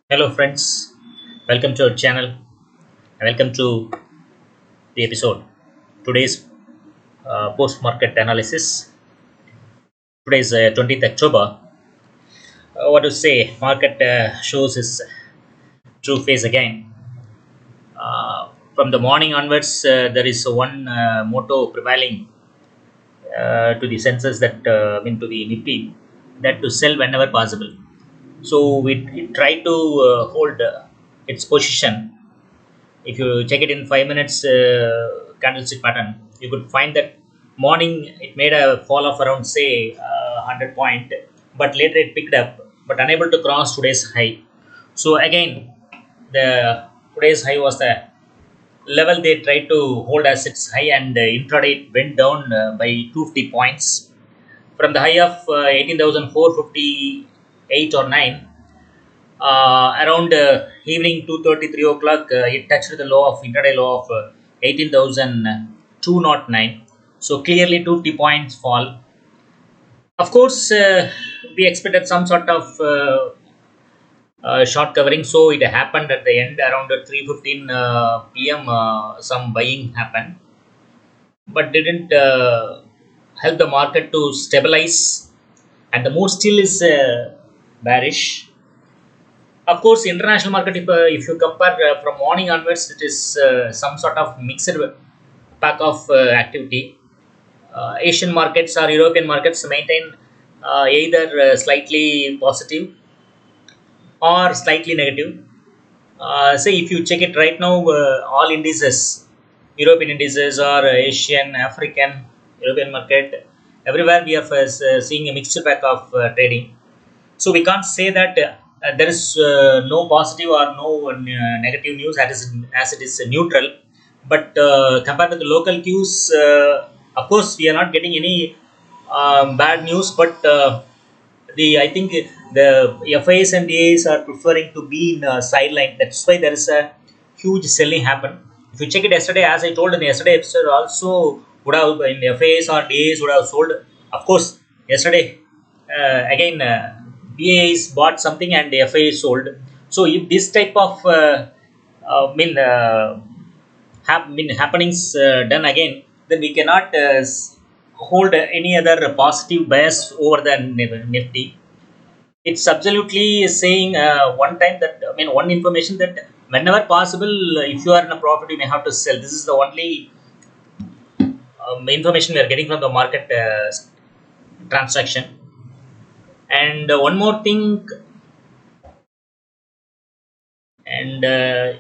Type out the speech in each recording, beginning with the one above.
Hello, friends. Welcome to our channel. Welcome to the episode. Today's post market analysis. Today is 20th October. What to say? Market shows its true face again. From the morning onwards, there is one motto prevailing to the census to the Nifty, that to sell whenever possible. So we try to hold its position. If you check it in 5 minutes candlestick pattern, you could find that morning it made a fall of around say 100 point, but later it picked up but unable to cross today's high. So again, the today's high was the level they tried to hold as its high, and intraday it went down by 250 points from the high of 18,458 or 9. Around evening 2:30, 3 o'clock, it touched the low of intraday low of 18,209. So clearly 250 points fall. Of course, we expected some sort of short covering, so it happened at the end around 3:15 p.m. Some buying happened, but didn't help the market to stabilize, and the mood still is bearish. Of course, international market, if you compare from morning onwards, it is some sort of mixed pack of activity. Asian markets or European markets maintain either slightly positive or slightly negative. Say if you check it right now, all indices, European indices or Asian, African, European market, everywhere we are seeing a mixed pack of trading. So we can't say that there is no positive or no negative news as it is neutral. But compared to the local cues, of course, we are not getting any bad news. But the I think the FIs and DAs are preferring to be in sideline. That's why there is a huge selling happen. If you check it yesterday, as I told in the yesterday episode, also would have in FIs or DAs would have sold. Of course, yesterday again DAs bought something and the FI sold. So if this type of happenings done again, then we cannot hold any other positive bias over the Nifty. It's absolutely saying one time that one information that whenever possible, if you are in a profit, you may have to sell. This is the only information we are getting from the market transaction. And one more thing, and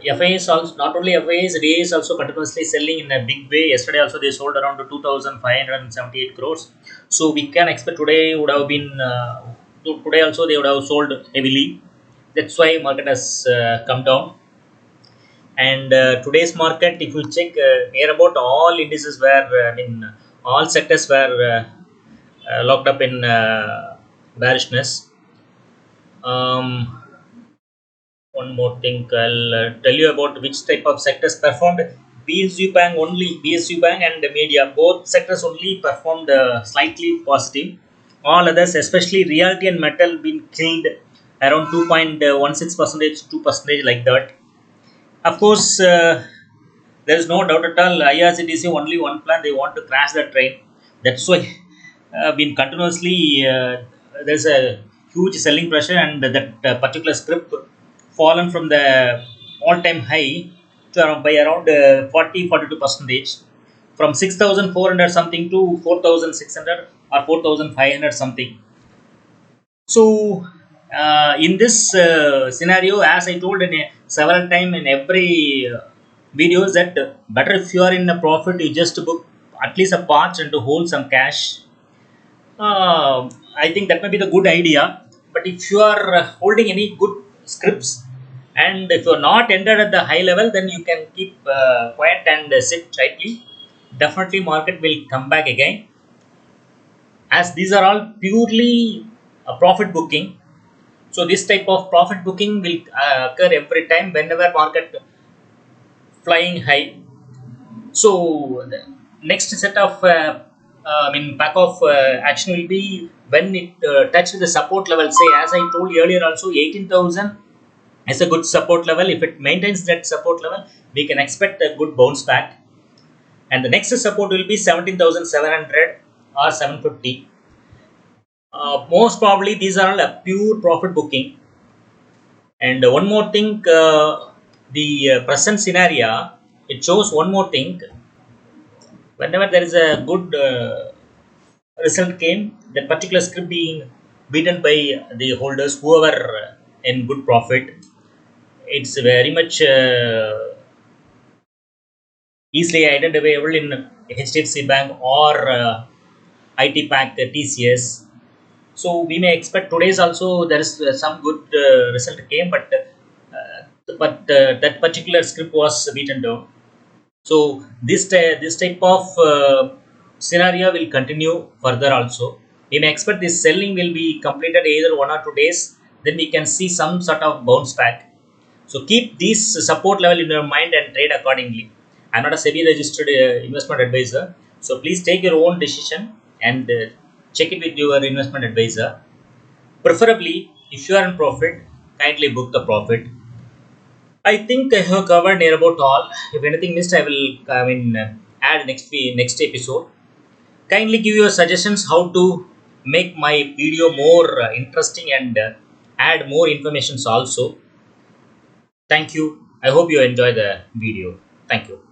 FIs also, not only FIs, DA is also continuously selling in a big way. Yesterday also they sold around 2,578 crores. So we can expect today would have been today also they would have sold heavily. That's why market has come down. And today's market, if you check, near about all indices were, all sectors were locked up in bearishness. Um, One more thing, I'll tell you about which type of sectors performed. BSU Bank only, BSU Bank and the media, both sectors only performed slightly positive. All others, especially realty and metal, been killed around 2.16 percentage, 2 percentage like that. Of course, there is no doubt at all. IRCTC only one plan. They want to crash the train. That's why been continuously there's a huge selling pressure, and that particular script fallen from the all-time high to around, by around 42 percentage, from 6,400 something to 4,600 or 4,500 something. So, in this scenario, as I told in several time in every videos, that better if you are in a profit, you just book at least a part and to hold some cash. I think that may be the good idea. But if you are holding any good scripts, and if you are not entered at the high level, then you can keep quiet and sit tightly. Definitely, market will come back again, as these are all purely profit booking. So this type of profit booking will occur every time whenever market flying high. So the next set of pack of action will be when it touches the support level. Say, as I told you earlier, also 18,000 as a good support level. If it maintains that support level, we can expect a good bounce back. And the next support will be 17,700 or 750. Most probably these are all a pure profit booking. And one more thing, the present scenario, it shows one more thing. Whenever there is a good result came, that particular script being beaten by the holders, whoever in good profit, it's very much easily identifiable in HDFC Bank or IT Pack TCS. So we may expect today's also there is some good result came, but that particular script was beaten down. So this type of scenario will continue further also. We may expect this selling will be completed either 1 or 2 days. Then we can see some sort of bounce back. So keep this support level in your mind and trade accordingly. I'm not a SEBI registered investment advisor, so please take your own decision and check it with your investment advisor. Preferably, if you are in profit, kindly book the profit. I think I have covered near about all. If anything missed, I will add next episode. Kindly give your suggestions how to make my video more interesting and add more informations also. Thank you. I hope you enjoy the video. Thank you.